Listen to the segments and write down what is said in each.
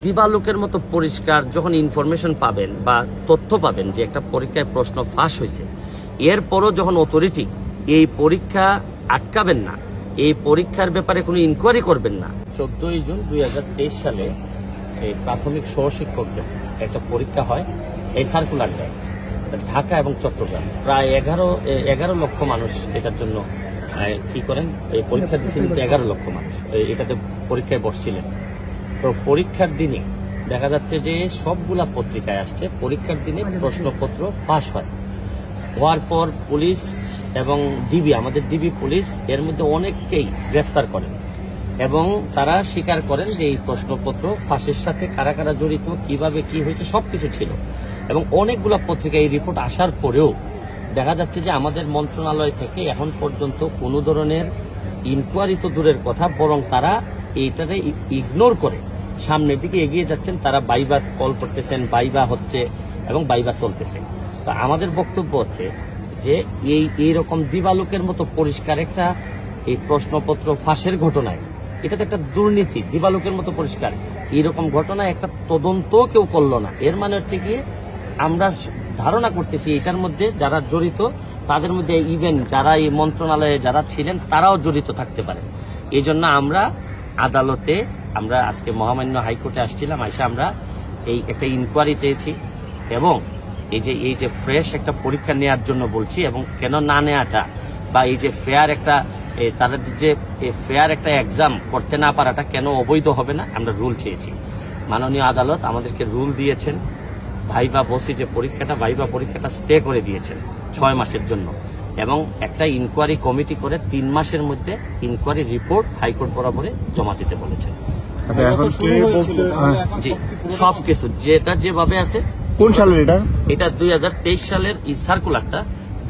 দিবালোকের মতো পরিষ্কার যখন ইনফরমেশন পাবেন বা তথ্য পাবেন যে একটা পরীক্ষায় প্রশ্ন ফাঁস হয়েছে, এরপরও যখন অথরিটি এই পরীক্ষা আটকাবেন না, এই পরীক্ষার ব্যাপারে কোনো ইনকোয়ারি করবেন না। 14 জুন 2023 সালে এই প্রাথমিক সহশিক্ষকদের একটা পরীক্ষা হয়, এই সার্কুলার দেয় ঢাকা এবং চট্টগ্রাম। প্রায় 11 লক্ষ মানুষ এটার জন্য কি করেন, এই পরীক্ষা দিচ্ছিলেন 11 লক্ষ মানুষ এটাতে পরীক্ষায় বসছিলেন। তো পরীক্ষার দিনে দেখা যাচ্ছে যে সবগুলা পত্রিকায় আসছে পরীক্ষার দিনে প্রশ্নপত্র ফাঁস হয়। হওয়ার পর পুলিশ এবং ডিবি, আমাদের ডিবি পুলিশ এর মধ্যে অনেককেই গ্রেফতার করেন এবং তারা স্বীকার করেন যে এই প্রশ্নপত্র ফাঁসের সাথে কারা কারা জড়িত, কিভাবে কি হয়েছে সবকিছু ছিল। এবং অনেকগুলা পত্রিকায় এই রিপোর্ট আসার পরেও দেখা যাচ্ছে যে আমাদের মন্ত্রণালয় থেকে এখন পর্যন্ত কোনো ধরনের ইনকোয়ারি তো দূরের কথা, বরং তারা এইটারে ইগনোর করে সামনের দিকে এগিয়ে যাচ্ছেন। তারা বাইবা কল করতেছেন, বাইবা হচ্ছে এবং বাইবা চলতেছে। তো আমাদের বক্তব্য হচ্ছে যে এইরকম দিবালোকের মতো পরিষ্কার একটা এই প্রশ্নপত্র ফাঁসের ঘটনায়, এটা তো একটা দুর্নীতি। দিবালোকের মতো পরিষ্কার এইরকম ঘটনায় একটা তদন্ত কেউ করলো না। এর মানে হচ্ছে গিয়ে আমরা ধারণা করতেছি এটার মধ্যে যারা জড়িত তাদের মধ্যে ইভেন যারা এই মন্ত্রণালয়ে যারা ছিলেন তারাও জড়িত থাকতে পারে। এই জন্য আমরা আদালতে, আমরা আজকে মহামান্য হাইকোর্টে আসছিলাম, আইসা আমরা এই একটা ইনকোয়ারি চেয়েছি এবং এই যে ফ্রেশ একটা পরীক্ষা নেওয়ার জন্য বলছি। এবং কেন না নেওয়াটা বা এই যে ফেয়ার একটা তাদের যে ফেয়ার একটা এক্সাম করতে না পারাটা কেন অবৈধ হবে না, আমরা রুল চেয়েছি। মাননীয় আদালত আমাদেরকে রুল দিয়েছেন, ভাইবা বসি যে পরীক্ষাটা, ভাইবা পরীক্ষাটা স্টে করে দিয়েছেন 6 মাসের জন্য এবং একটা ইনকোয়ারি কমিটি করে 3 মাসের মধ্যে ইনকোয়ারি রিপোর্ট হাইকোর্ট বরাবরে জমা দিতে বলেছেন। জি, সবকিছু যেটা যেভাবে আছে। কোন সালের এটা 2023 সালের এই সার্কুলারটা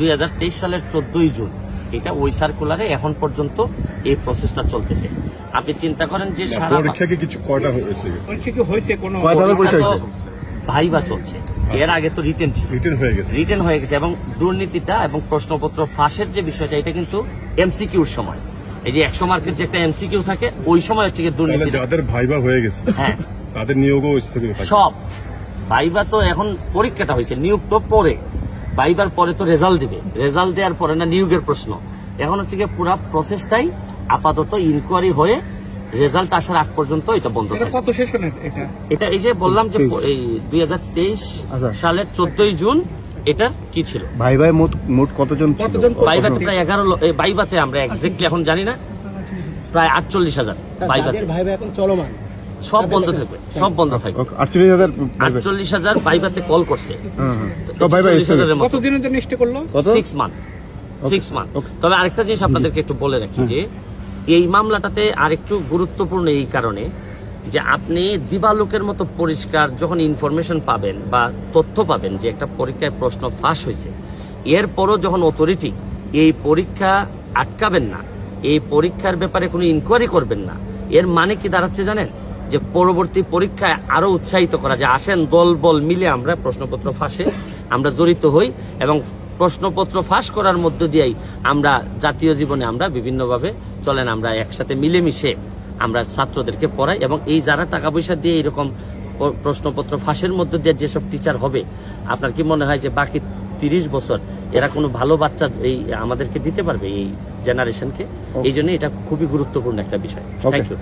2023 সালের 14 জুন, এটা ওই সার্কুলারে এখন পর্যন্ত এই প্রসেসটা চলতেছে। আপনি চিন্তা করেন যে সারা পরীক্ষা কি কিছু কয়টা হয়েছে, পরীক্ষা কি হয়েছে, কোন ভাইবা চলছে। এর আগে তো রিটেন হয়ে গেছে এবং দুর্নীতিটা এবং প্রশ্নপত্র ফাঁসের যে বিষয়টা, এটা কিন্তু এমসিকিউর সময়, এই যে 100 মার্কের যে একটা এমসিকিউ থাকে ওই সময় হচ্ছে দুর্নীতি। যাদের ভাইবা হয়ে গেছে হ্যাঁ তাদের নিয়োগও সব ভাইবা তো এখন পরীক্ষাটা হয়েছে, নিয়োগ তো পরে, ভাইবার পরে তো রেজাল্ট দিবে, রেজাল্ট দেওয়ার পরে না নিয়োগের প্রশ্ন। এখন হচ্ছে পুরো প্রসেসটাই আপাতত ইনকোয়ারি হয়ে রেজাল্ট আসার আগ পর্যন্ত এটা বন্ধ থাকে। কত সেশনের এটা এই যে বললাম যে এই 2023 সালের 14 জুন এটা কি ছিল। ভাইভাই মোট কতজন ভাইভাতে প্রায় 11, ভাইভাতে আমরা এক্স্যাক্টলি এখন জানি না, প্রায় 48,000 ভাইভাতে। ভাইবা এখন চলমান, সব বন্ধ থাকবে, সব বন্ধ থাকবে। 48,000 ভাইভাতে কল করছে। কতদিনের জন্য স্টে করলো? 6 মান্থ। তবে আরেকটা জিনিস আপনাদেরকে একটু বলে রাখি যে এই মামলাটাতে আরেকটু গুরুত্বপূর্ণ এই কারণে যে আপনি দিবালোকের মতো পরিষ্কার যখন ইনফরমেশন পাবেন বা তথ্য পাবেন যে একটা পরীক্ষায় প্রশ্ন ফাঁস হয়েছে, এরপরও যখন অথরিটি এই পরীক্ষা আটকাবেন না, এই পরীক্ষার ব্যাপারে কোনো ইনকোয়ারি করবেন না, এর মানে কি দাঁড়াচ্ছে জানেন? যে পরবর্তী পরীক্ষায় আরো উৎসাহিত করা, যে আসেন দল বল মিলে আমরা প্রশ্নপত্র ফাঁসে আমরা জড়িত হই এবং প্রশ্নপত্র ফাঁস করার মধ্য দিয়েই আমরা জাতীয় জীবনে আমরা বিভিন্নভাবে চলেন, আমরা একসাথে মিলেমিশে আমরা ছাত্রদেরকে পড়াই। এবং এই যারা টাকা পয়সা দিয়ে এইরকম প্রশ্নপত্র ফাঁসের মধ্য দিয়ে যেসব টিচার হবে, আপনার কি মনে হয় যে বাকি 30 বছর এরা কোনো ভালো বাচ্চা এই আমাদেরকে দিতে পারবে এই জেনারেশনকে? এই জন্য এটা খুবই গুরুত্বপূর্ণ একটা বিষয়। Thank you.